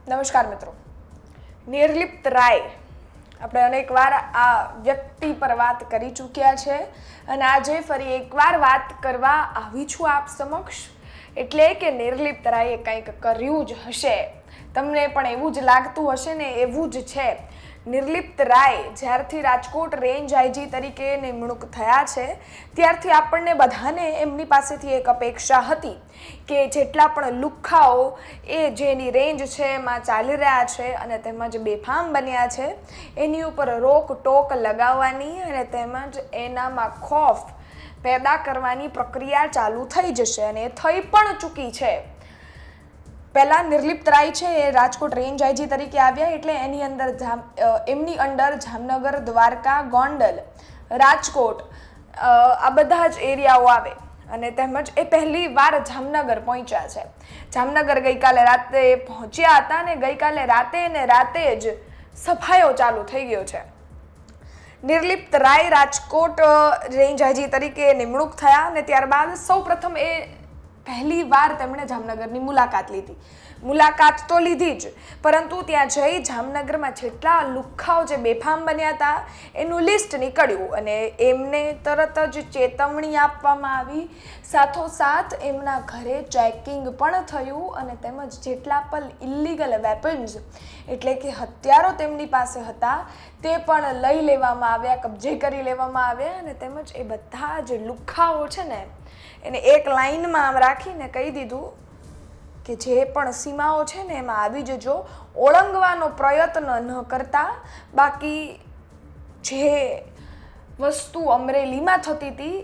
નમસ્કાર મિત્રો. નિર્લિપ્ત રાય આપણે અનેકવાર આ વ્યક્તિ પર વાત કરી ચૂક્યા છે અને આજે ફરી એકવાર વાત કરવા આવી છું આપ સમક્ષ. એટલે કે નિર્લિપ્ત રાયે કંઈક કર્યું જ હશે. તમને પણ એવું જ લાગતું હશે ને, એવું જ છે. નિર્લિપ્ત રાય જ્યારથી રાજકોટ રેન્જ આઈજી તરીકે નિમણૂક થયા છે ત્યારથી આપણને બધાને એમની પાસેથી એક અપેક્ષા હતી કે જેટલા પણ લુખ્ખાઓ એ જેની રેન્જ છે એમાં ચાલી રહ્યા છે અને તેમજ બેફામ બન્યા છે એની ઉપર રોક ટોક લગાવવાની અને તેમજ એનામાં ખોફ પેદા કરવાની પ્રક્રિયા ચાલુ થઈ જશે અને એ થઈ પણ ચૂકી છે. પહેલા નિર્લિપ્ત રાય છે એ રાજકોટ રેન્જ આઈજી તરીકે આવ્યા એટલે એમની અંડર જામનગર, દ્વારકા, ગોંડલ, રાજકોટ આ બધા જ એરિયાઓ આવે અને તેમજ એ પહેલી વાર જામનગર પહોંચ્યા છે. જામનગર ગઈકાલે રાતે પહોંચ્યા હતા અને ગઈકાલે રાતે જ સફાયો ચાલુ થઈ ગયો છે. નિર્લિપ્ત રાય રાજકોટ રેન્જ આઈજી તરીકે નિમણૂક થયા અને ત્યારબાદ સૌપ્રથમ એ પહેલી વાર તેમણે જામનગરની મુલાકાત લીધી. મુલાકાત તો લીધી જ, પરંતુ ત્યાં જઈ જામનગરમાં જેટલા લુખ્ખાઓ જે બેફામ બન્યા હતા એનું લિસ્ટ નીકળ્યું અને એમને તરત જ ચેતવણી આપવામાં આવી. સાથોસાથ એમના ઘરે ચેકિંગ પણ થયું અને તેમજ જેટલા પણ ઇલીગલ વેપન્સ એટલે કે હથિયારો તેમની પાસે હતા તે પણ લઈ લેવામાં આવ્યા, કબજે કરી લેવામાં આવ્યા અને તેમજ એ બધા જ લુખ્ખાઓ છે ને એને એક લાઈનમાં આમ રાખીને કહી દીધું કે જે પણ સીમાઓ છે ને એમાં આવી જજો, ઓળંગવાનો પ્રયત્ન ન કરતા. બાકી જે વસ્તુ અમરેલીમાં થતી હતી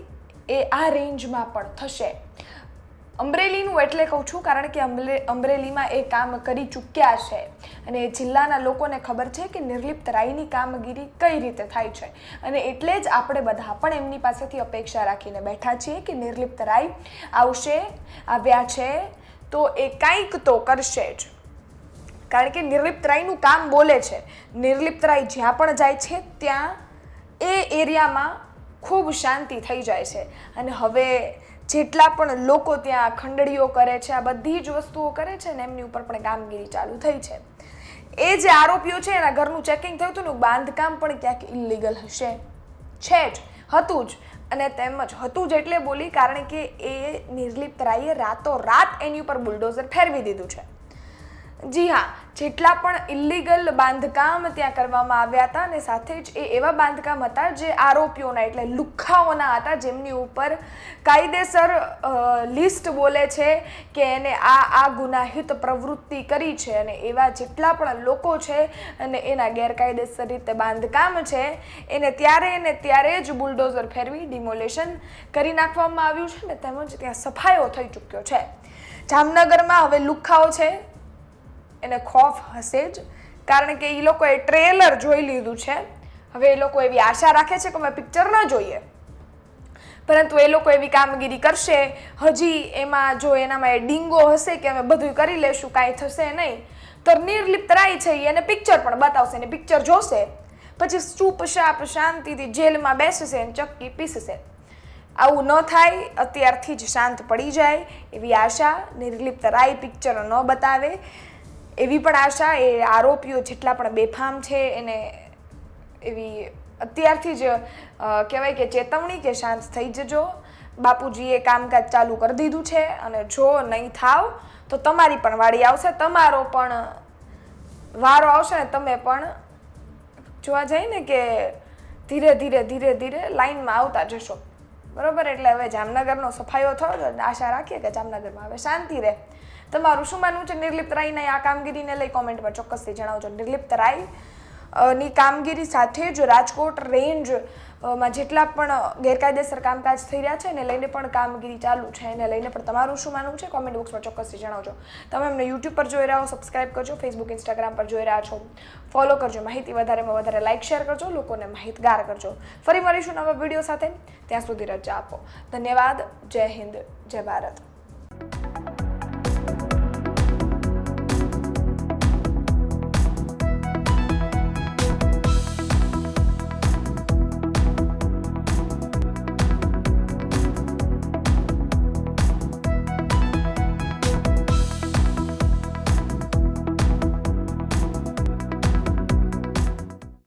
એ આ રેન્જમાં પણ થશે. અમરેલીનું એટલે કહું છું કારણ કે અમરેલીમાં એ કામ કરી ચૂક્યા છે અને જિલ્લાના લોકોને ખબર છે કે નિર્લિપ્ત રાયની કામગીરી કઈ રીતે થાય છે અને એટલે જ આપણે બધા પણ એમની પાસેથી અપેક્ષા રાખીને બેઠા છીએ કે નિર્લિપ્ત રાય આવશે, આવ્યા છે તો એ કંઈક તો કરશે જ. કારણ કે નિર્લિપ્ત રાયનું કામ બોલે છે. નિર્લિપ્ત રાય જ્યાં પણ જાય છે ત્યાં એ એરિયામાં ખૂબ શાંતિ થઈ જાય છે અને હવે જેટલા પણ લોકો ત્યાં ખંડણીઓ કરે છે, આ બધી જ વસ્તુઓ કરે છે ને એમની ઉપર પણ કામગીરી ચાલુ થઈ છે. એ જે આરોપીઓ છે એના ઘરનું ચેકિંગ થયું હતું ને બાંધકામ પણ ક્યાંક ઇલીગલ હશે, છે જ, હતું જ. અને તેમજ હતું જ એટલે બોલી કારણ કે એ નિર્લિપ્ત રાયે રાતોરાત એની ઉપર બુલડોઝર ફેરવી દીધું છે. જી હા, જેટલા પણ ઇલીગલ બાંધકામ ત્યાં કરવામાં આવ્યા હતા અને સાથે જ એ એવા બાંધકામ હતા જે આરોપીઓના એટલે લુખ્ખાઓના હતા જેમની ઉપર કાયદેસર લિસ્ટ બોલે છે કે એને આ ગુનાહિત પ્રવૃત્તિ કરી છે અને એવા જેટલા પણ લોકો છે અને એના ગેરકાયદેસર રીતે બાંધકામ છે એને ત્યારે જ બુલડોઝર ફેરવી ડિમોલેશન કરી નાખવામાં આવ્યું છે ને તેમજ ત્યાં સફાયો થઈ ચૂક્યો છે. જામનગરમાં હવે લુખ્ખાઓ છે એને ખોફ હશે જ કારણ કે એ લોકોએ ટ્રેલર જોઈ લીધું છે. હવે એ લોકો એવી આશા રાખે છે કે અમે પિક્ચર ન જોઈએ, પરંતુ એ લોકો એવી કામગીરી કરશે. હજી એમાં જો એનામાં ડીંગો હશે કે અમે બધું કરી લેશું, કાંઈ થશે નહીં, તો નિર્લિપ્ત રાય છે એને પિક્ચર પણ બતાવશે ને પિક્ચર જોશે પછી ચૂપચાપ શાંતિથી જેલમાં બેસશે અને ચક્કી પીસશે. આવું ન થાય, અત્યારથી જ શાંત પડી જાય એવી આશા. નિર્લિપ્ત રાય પિક્ચર ન બતાવે એવી પણ આશા. એ આરોપીઓ જેટલા પણ બેફામ છે એને એવી અત્યારથી જ કહેવાય કે ચેતવણી કે શાંત થઈ જજો. બાપુજીએ કામકાજ ચાલુ કરી દીધું છે અને જો નહીં થાવ તો તમારી પણ વાળી આવશે, તમારો પણ વારો આવશે ને તમે પણ જોવા જાય ને કે ધીરે ધીરે લાઈનમાં આવતા જશો. બરોબર? એટલે હવે જામનગરનો સફાયો થયો, આશા રાખીએ કે જામનગરમાં હવે શાંતિ રહે. તમારું શું માનવું છે નિર્લિપ્ત રાયની આ કામગીરીને લઈ કોમેન્ટમાં ચોક્કસથી જણાવજો. નિર્લિપ્ત રાયની કામગીરી સાથે જ રાજકોટ રેન્જમાં જેટલા પણ ગેરકાયદેસર કામકાજ થઈ રહ્યા છે એને લઈને પણ કામગીરી ચાલુ છે. એને લઈને પણ તમારું શું માનવું છે કોમેન્ટ બોક્સમાં ચોક્કસથી જણાવજો. તમે અમને યુટ્યુબ પર જોઈ રહ્યા હો, સબસ્ક્રાઇબ કરજો. ફેસબુક, ઇન્સ્ટાગ્રામ પર જોઈ રહ્યા છો, ફોલો કરજો. માહિતી વધારેમાં વધારે લાઇક, શેર કરજો, લોકોને માહિતગાર કરજો. ફરી મળીશું નવા વિડીયો સાથે. ત્યાં સુધી રજા આપો. ધન્યવાદ. જય હિન્દ, જય ભારત.